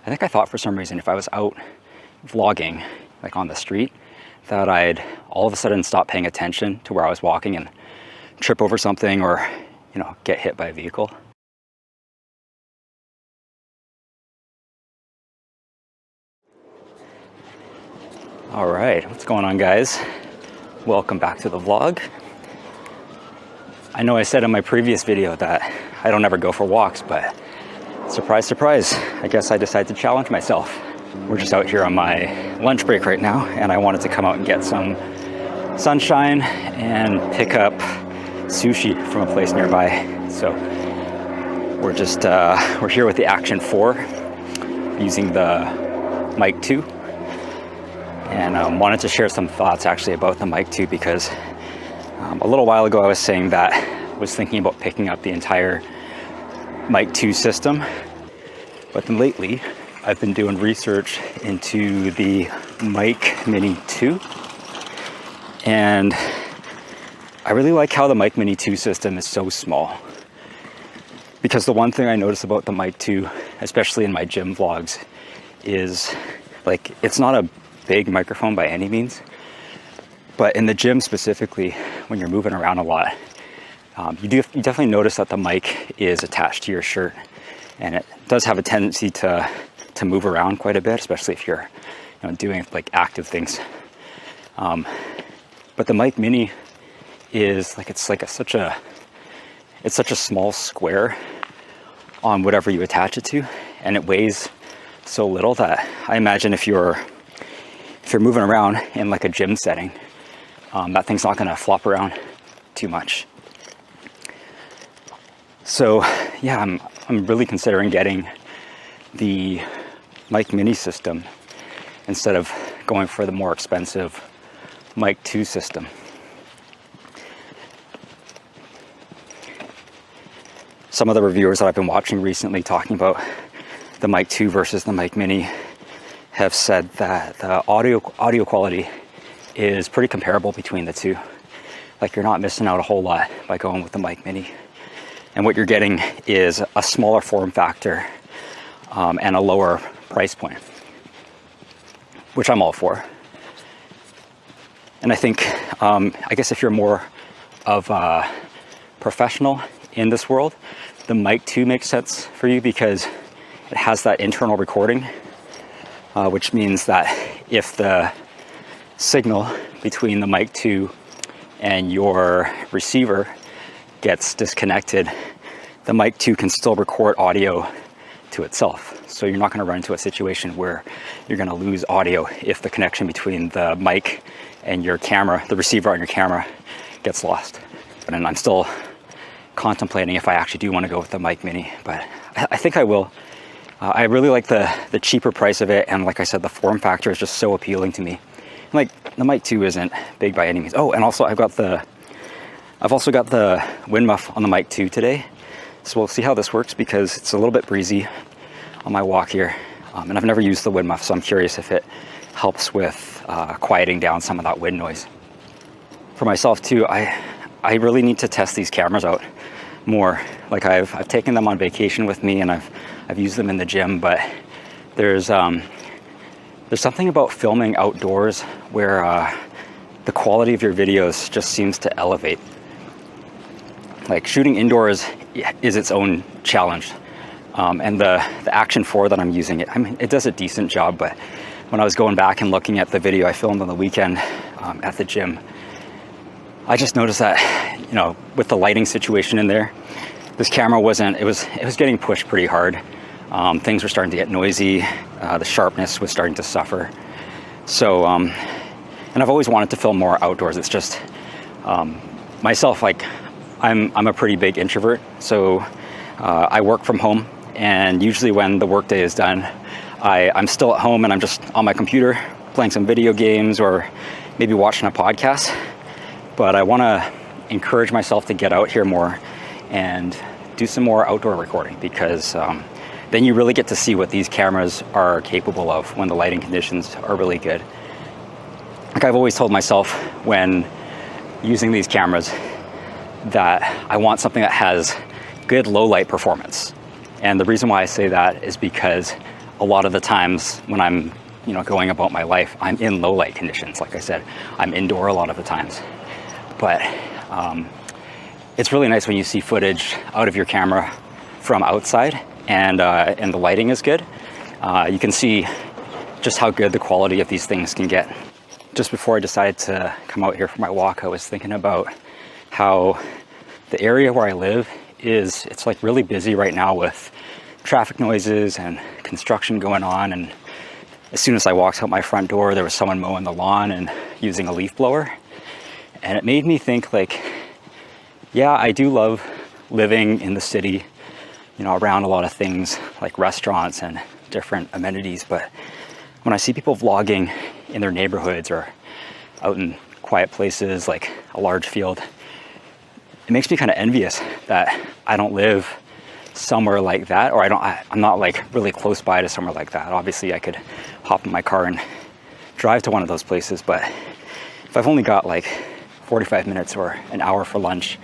I think I thought for some reason if I was out vlogging, like on the street, that I'd all of a sudden stop paying attention to where I was walking and trip over something or, you know, get hit by a vehicle. All right, what's going on, guys? Welcome back to the vlog. I know I said in my previous video that I don't ever go for walks, but surprise, surprise, I guess I decided to challenge myself. We're just out here on my lunch break right now, and I wanted to come out and get some sunshine and pick up sushi from a place nearby. So we're here with the Action 4 using the Mic 2, and wanted to share some thoughts actually about the Mic 2 because a little while ago I was saying that I was thinking about picking up the entire Mic 2 system, but then lately I've been doing research into the Mic Mini 2, and I really like how the Mic Mini 2 system is so small. Because the one thing I notice about the Mic 2, especially in my gym vlogs, is like it's not a big microphone by any means, but in the gym specifically, when you're moving around a lot, you definitely notice that the mic is attached to your shirt, and it does have a tendency to move around quite a bit, especially if you're, you know, doing like active things. But the Mic Mini is like such a small square on whatever you attach it to, and it weighs so little that I imagine if you're moving around in like a gym setting, that thing's not going to flop around too much. So yeah, I'm really considering getting the Mic Mini system instead of going for the more expensive Mic 2 system. Some of the reviewers that I've been watching recently talking about the Mic 2 versus the Mic Mini have said that the audio quality is pretty comparable between the two. Like, you're not missing out a whole lot by going with the Mic Mini. And what you're getting is a smaller form factor and a lower price point, which I'm all for. And I think, I guess if you're more of a professional in this world, the Mic 2 makes sense for you because it has that internal recording, which means that if the signal between the Mic 2 and your receiver gets disconnected, the Mic 2 can still record audio to itself. So you're not going to run into a situation where you're going to lose audio if the connection between the mic and your camera, the receiver on your camera, gets lost. And I'm still contemplating if I actually do want to go with the Mic Mini, but I think I will. I really like the cheaper price of it, and like I said, the form factor is just so appealing to me. Like, the Mic 2 isn't big by any means. Oh, and also I've also got the wind muff on the Mic 2 today, so we'll see how this works because it's a little bit breezy on my walk here, and I've never used the wind muff, so I'm curious if it helps with quieting down some of that wind noise. For myself too, I really need to test these cameras out more. Like, I've taken them on vacation with me, and I've used them in the gym, but there's something about filming outdoors where the quality of your videos just seems to elevate. Like, shooting indoors is its own challenge, and the Action 4 that I'm using, it does a decent job, but when I was going back and looking at the video I filmed on the weekend at the gym, I just noticed that, you know, with the lighting situation in there, this camera it was getting pushed pretty hard. Things were starting to get noisy. The sharpness was starting to suffer. So, and I've always wanted to film more outdoors. It's just, myself, like, I'm a pretty big introvert. So I work from home, and usually when the workday is done, I'm still at home and I'm just on my computer playing some video games or maybe watching a podcast. But I want to encourage myself to get out here more and do some more outdoor recording, because then you really get to see what these cameras are capable of when the lighting conditions are really good. Like, I've always told myself when using these cameras that I want something that has good low light performance. And the reason why I say that is because a lot of the times when I'm, going about my life, I'm in low light conditions. Like I said, I'm indoor a lot of the times. But it's really nice when you see footage out of your camera from outside and the lighting is good. You can see just how good the quality of these things can get. Just before I decided to come out here for my walk, I was thinking about how the area where I live it's like really busy right now with traffic noises and construction going on. And as soon as I walked out my front door, there was someone mowing the lawn and using a leaf blower. And it made me think, like, yeah, I do love living in the city, around a lot of things like restaurants and different amenities. But when I see people vlogging in their neighborhoods or out in quiet places like a large field, it makes me kind of envious that I don't live somewhere like that, or I'm not like really close by to somewhere like that. Obviously I could hop in my car and drive to one of those places, but if I've only got like 45 minutes or an hour for lunch,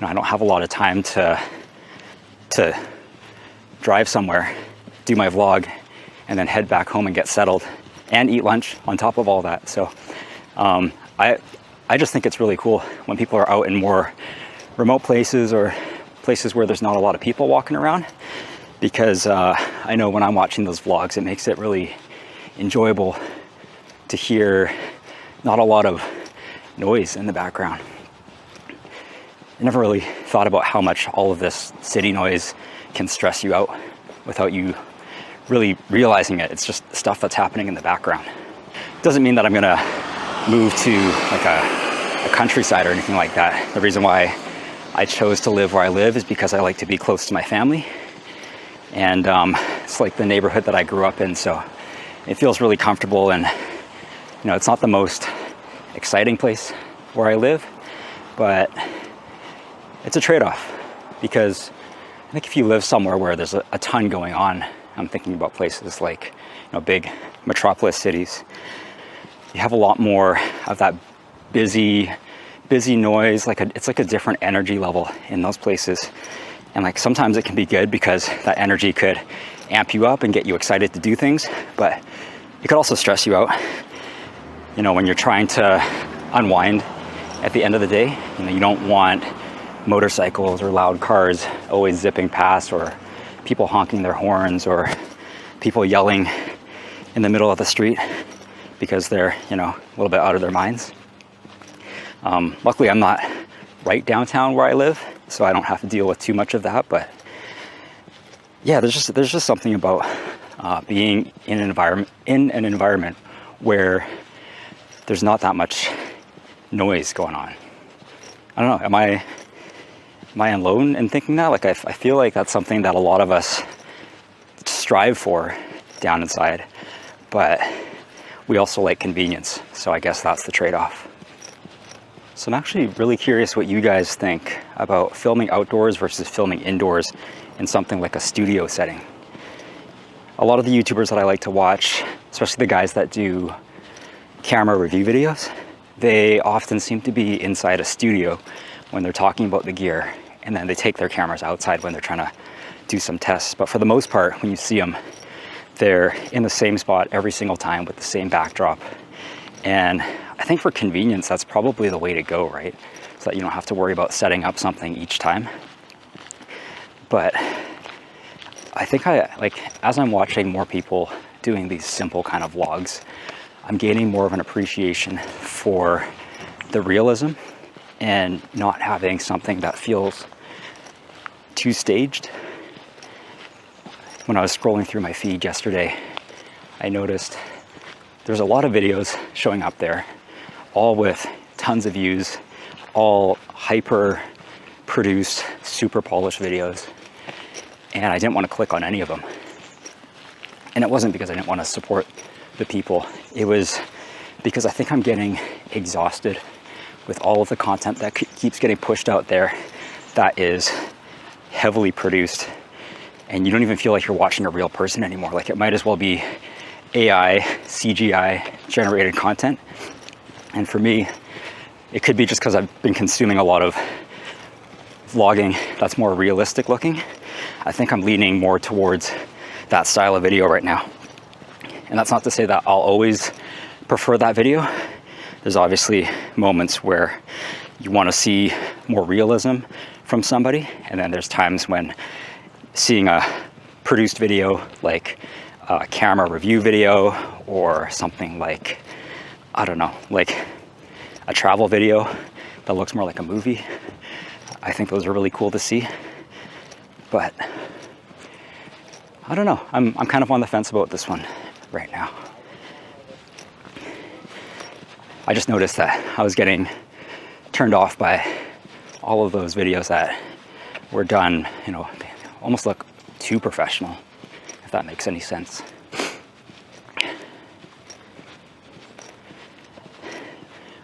I don't have a lot of time to drive somewhere, do my vlog, and then head back home and get settled and eat lunch on top of all that. So I just think it's really cool when people are out in more remote places or places where there's not a lot of people walking around, because I know when I'm watching those vlogs, it makes it really enjoyable to hear not a lot of noise in the background. I never really thought about how much all of this city noise can stress you out without you really realizing it. It's just stuff that's happening in the background. Doesn't mean that I'm gonna move to like a countryside or anything like that. The reason why I chose to live where I live is because I like to be close to my family. And it's like the neighborhood that I grew up in, so it feels really comfortable. And it's not the most exciting place where I live, but it's a trade-off, because I think if you live somewhere where there's a ton going on, I'm thinking about places like big metropolis cities, you have a lot more of that busy noise. It's like a different energy level in those places. And like sometimes it can be good because that energy could amp you up and get you excited to do things, but it could also stress you out. When you're trying to unwind at the end of the day, you don't want motorcycles or loud cars always zipping past, or people honking their horns, or people yelling in the middle of the street because they're, a little bit out of their minds. Luckily, I'm not right downtown where I live, so I don't have to deal with too much of that. But yeah, there's just something about being in an environment where there's not that much noise going on. I don't know. Am I alone in thinking that? Like I feel like that's something that a lot of us strive for down inside, but we also like convenience. So I guess that's the trade-off. So I'm actually really curious what you guys think about filming outdoors versus filming indoors in something like a studio setting. A lot of the YouTubers that I like to watch, especially the guys that do camera review videos, they often seem to be inside a studio when they're talking about the gear, and then they take their cameras outside when they're trying to do some tests. But for the most part, when you see them, they're in the same spot every single time with the same backdrop. And I think for convenience, that's probably the way to go, right? So that you don't have to worry about setting up something each time. But I think as I'm watching more people doing these simple kind of vlogs, I'm gaining more of an appreciation for the realism and not having something that feels too staged. When I was scrolling through my feed yesterday, I noticed there's a lot of videos showing up there, all with tons of views, all hyper produced, super polished videos. And I didn't want to click on any of them. And it wasn't because I didn't want to support the people. It was because I think I'm getting exhausted with all of the content that keeps getting pushed out there that is heavily produced, and you don't even feel like you're watching a real person anymore. Like it might as well be AI, CGI generated content. And for me, it could be just because I've been consuming a lot of vlogging that's more realistic looking. I think I'm leaning more towards that style of video right now. And that's not to say that I'll always prefer that video. There's obviously moments where you want to see more realism from somebody, and then there's times when seeing a produced video like a camera review video or something like, I don't know, like a travel video that looks more like a movie, I think those are really cool to see. But I don't know, I'm kind of on the fence about this one right now. I just noticed that I was getting turned off by all of those videos that were done, you know, almost look too professional, if that makes any sense.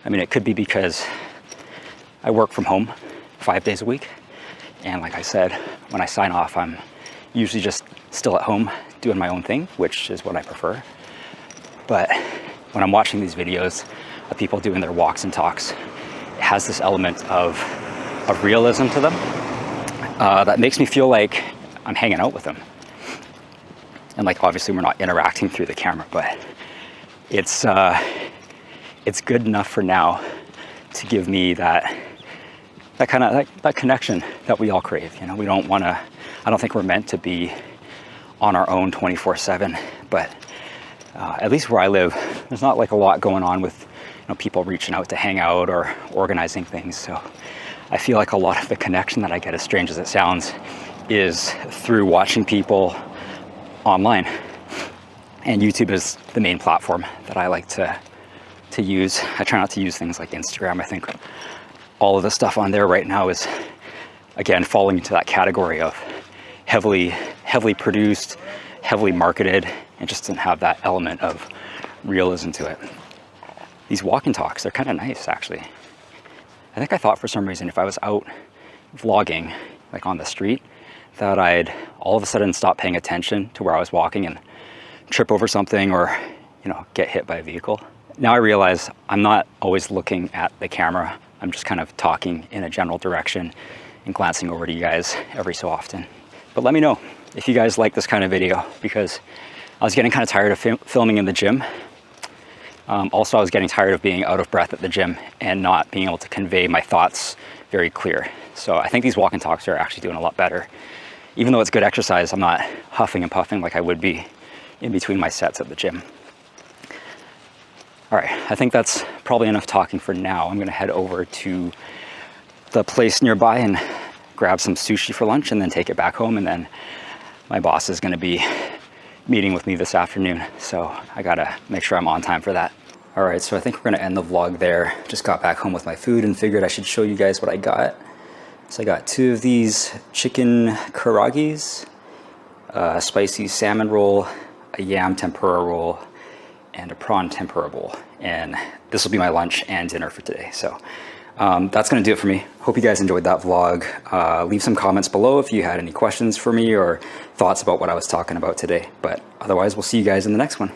I mean, it could be because I work from home 5 days a week. And like I said, when I sign off, I'm usually just still at home doing my own thing, which is what I prefer. But when I'm watching these videos of people doing their walks and talks, it has this element of realism to them that makes me feel like I'm hanging out with them. And like, obviously we're not interacting through the camera, but it's good enough for now to give me that kind of that connection that we all crave. You know, we don't want to, I don't think we're meant to be on our own 24/7, but at least where I live, there's not like a lot going on with, you know, people reaching out to hang out or organizing things. So I feel like a lot of the connection that I get, as strange as it sounds, is through watching people online. And YouTube is the main platform that I like to use. I try not to use things like Instagram. I think all of the stuff on there right now is, again, falling into that category of heavily produced, heavily marketed, and just doesn't have that element of realism to it. These walk and talks, they're kind of nice, actually. I think I thought for some reason if I was out vlogging, like on the street, that I'd all of a sudden stop paying attention to where I was walking and trip over something or, you know, get hit by a vehicle. Now I realize I'm not always looking at the camera. I'm just kind of talking in a general direction and glancing over to you guys every so often. But let me know if you guys like this kind of video, because I was getting kind of tired of filming in the gym. Also, I was getting tired of being out of breath at the gym and not being able to convey my thoughts very clear. So I think these walk and talks are actually doing a lot better. Even though it's good exercise, I'm not huffing and puffing like I would be in between my sets at the gym. All right, I think that's probably enough talking for now. I'm gonna head over to the place nearby and grab some sushi for lunch and then take it back home. And then my boss is gonna be meeting with me this afternoon, so I gotta make sure I'm on time for that. All right, so I think we're gonna end the vlog there. Just got back home with my food and figured I should show you guys what I got. So I got 2 of these chicken karagis, a spicy salmon roll, a yam tempura roll, and a prawn tempura bowl. And this will be my lunch and dinner for today. So that's gonna do it for me. Hope you guys enjoyed that vlog. Leave some comments below if you had any questions for me or thoughts about what I was talking about today. But otherwise, we'll see you guys in the next one.